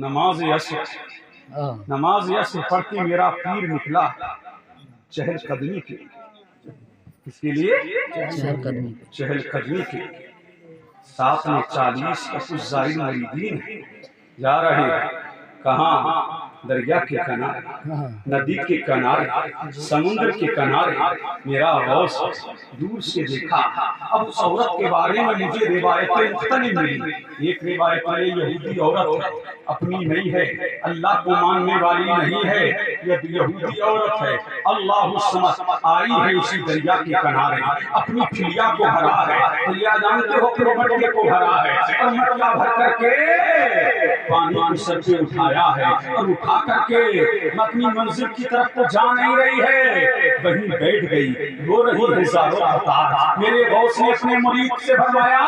नमाज यसर नमाज यसर पढ़ के मेरा पीर निकला चहलकदमी के। किसके लिए? चहलकदमी के। साथ में 40 का कुछ जाहिर मरीदीन जा रहे हैं। कहाँ? दरिया के किनारे, नदी के किनारे, समुद्र के किनारे। मेरा गौस दूर से देखा। अब उस औरत के बारे में मुझे रिवायतें मुख्तलिफ मिली। एक रिवायत में यहूदी औरत है, अपनी नहीं है, अल्लाह को मानने वाली नहीं है, यह यहूदी औरत है। अल्लाह समझ आई है उसी दरिया के किनारे, अपनी फिलिया को भरा है। फिलिया जानते हो, अपने मटके को भरा है और मटका भर करके पानी को सर पे उठाया है और उठा करके अपनी मंजिल की तरफ तो जा नहीं रही है, वहीं बैठ गई, रो रही है ज़ारो अवतार। मेरे गौस ने अपने मुरीद से फरमाया,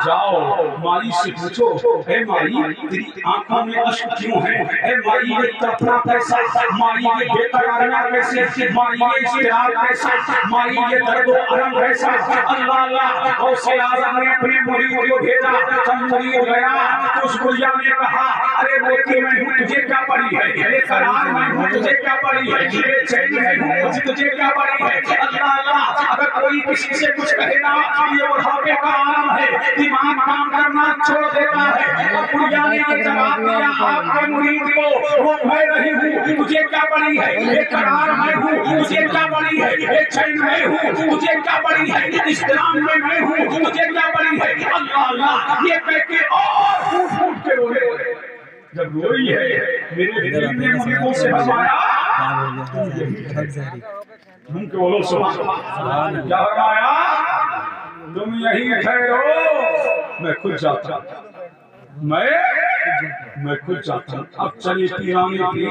जाओ माई से पूछो, हे माई तेरी आंखों में अश्क क्यों है? हे माई ये तड़पना कैसा? माई ये बेकरारियां कैसे? माई ये इस्तिरार कैसा? माई ये दर्द और अलम कैसा? अल्लाह अल्लाह गौसे आज़म ने अपने मुरीद को भेजा। जब मुरीद गया तो उस गुड़िया ने कहा, अरे बेटी मैं हूँ, तुझे क्या पड़ी है? ये करार मैं हूँ, तुझे क्या पड़ी है? ये चैन मैं हूँ, तुझे क्या पड़ी है? अल्लाह अल्लाह अगर कोई किसी से कुछ कहे ना, ये बुढ़ापे का आलम है, दिमाग काम करना छोड़ देता है। और गुड़िया ने ये जवाब दिया आपके मुरीद को, वो मैं नहीं हूँ, तुझे क्या पड़ी है? ये करार मैं हूँ, तुझे क्या पड़ी है? ये चैन मैं हूँ, तुझे क्या पड़ी है? इस्लाम में मैं हूँ, तुझे क्या पड़ी है? अल्लाह अल्लाह ये कह के और फूट फूट के रोए। जब रोई है मेरे दिल ने मुझको से फरमाया, तुम के बोलो सुभान अल्लाह। क्या फरमाया? तुम यही ठहरो, मैं खुद जाता, मैं खुद जाता। अब चलिए पीराने की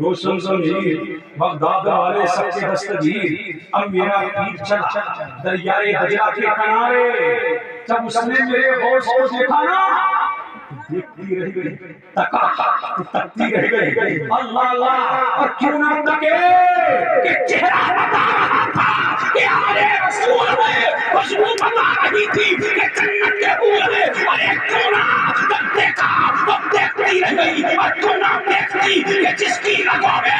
रोशन जमीर बगदाद वाले सबके दस्तगीर। अब मेरा पीर चला दरियाए दरिया के किनारे। जब उसने मेरे गौस को देखा ना, देखती रह गई, तकती रह गई। अल्लाह अल्लाह और क्यों ना तके कि चेहरा बता रहा था कि हमारे रसूल में खुशबू बता रही थी कि जन्नत के फूल है। अरे क्यों ना जब देखा तो देखती रह गई। और क्यों ना देखती कि जिसकी रगों में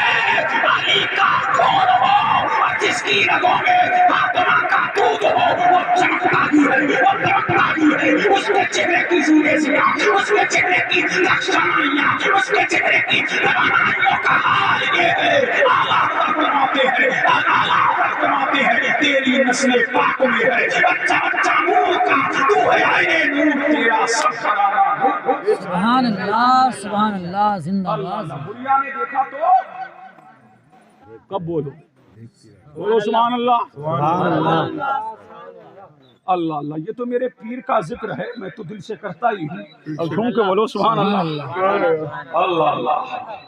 अली का खून हो और जिसकी रगों में फातिमा का दूध हो, वो चमकता ही है, वो दमकता ही है। उसके चेहरे की सूरजियां, उसके चेहरे की लक्षणाइयां, उसके चेहरे की रवानाइयों का हाल ये है। अल्लाह फरमाते हैं, अल्लाह फरमाते हैं, तेरी नस्ल पाक में है, बच्चा बच्चा नूर का, तू है आईने नूर, तेरा सब करारा नूर। सुभान अल्लाह जिंदाबाद। बुढ़िया ने देखा तो कब बोलो सुभान अल्लाह, सुभान अल्लाह, अल्लाह अल्लाह। ये तो मेरे पीर का जिक्र है, मैं तो दिल से करता ही हूँ। अब झूम के बोलो सुभान अल्लाह, अल्लाह अल्लाह।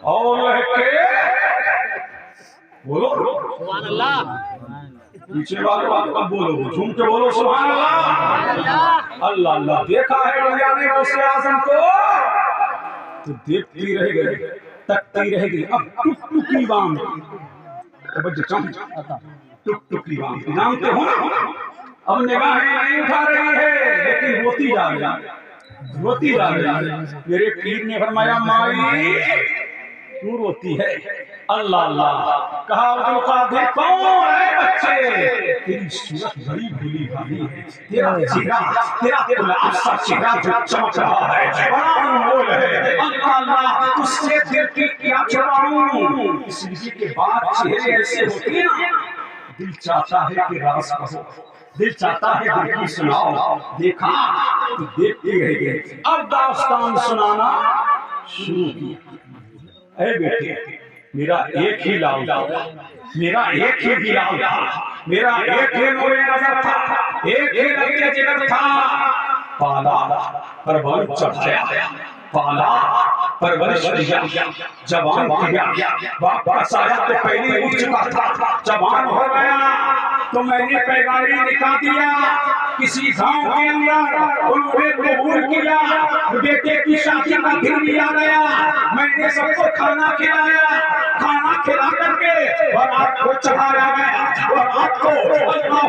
और के बोलो सुभान अल्लाह। पीछे वाले बात कब बोलो, झूम के बोलो सुभान अल्लाह, अल्लाह अल्लाह। देखा है दुनिया ने गौसे आज़म को तो देखती रह गई, तकती रह गई। अब टुकटुकी बाम टुकटुकी बाम जानते हो ना। अब निगाहें नहीं उठा रही है लेकिन रोती जा रही है, रोती जा रही है। मेरे पीर ने फरमाया, माई क्यों रोती है? अल्लाह अल्लाह। कहा अब्दुल कादिर कौन है बच्चे? तेरी सूरत बड़ी भली भाली है, तेरा चेहरा, तेरा खुलासा चेहरा जो चमक रहा है बड़ा अनमोल है। अल्लाह अल्लाह तुझसे दिल की क्या छुपाऊं? इसलिए के बाद चेहरे ऐसे होते हैं ना, दिल चाहता है कि राज कहो, दिल चाहता है दिल की सुनाओ। देखा तो देखते रह गए। अब दास्तान सुनाना शुरू किया। ऐ बेटे मेरा एक ही लाल था, मेरा एक ही बिलाल था, मेरा एक ही नूरे नजर था, एक ही रंगे जिगर था। पाला परवरिश चढ़ाया, पाला परवरिश किया, जवान किया, वापस आया तो पहले उठ चुका था। जवान हो गया तो मैंने पैगामी निकाल दिया किसी गांव के अंदर, उन्होंने कबूल किया। बेटे की शादी का दिन आ गया, मैंने सबको खाना खिलाया, खाना खिला करके बारात को चढ़ाया गया। बारात को अल्लाह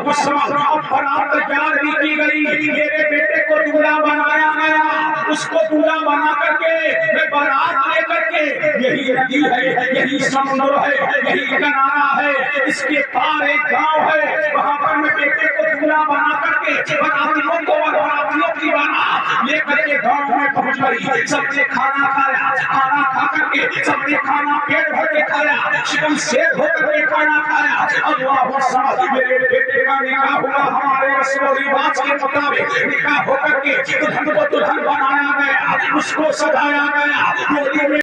बारात तैयार भी की गई, मेरे बेटे को दूल्हा बनाया गया। उसको दूल्हा बना करके मैं बारात लेकर के, यही नदी है, यही समुद्र है, यही किनारा है, इसके पार एक गांव है, वहां पर मैं बेटे को दूल्हा बना करके बारातियों को और बारातियों की बारात लेकर के गांव में पहुंच गई। सबने खाना खाया, खाना खा करके सबने खाना पेट भर के खाया, चिकन सेव होकर के खाना खाया। अल्लाह अकबर, मेरे बेटे का निकाह हुआ हमारे रस्म और रिवाज के मुताबिक। निकाह होकर के दुल्हन को दुल्हन बनाया गया, उसको सजाया गया।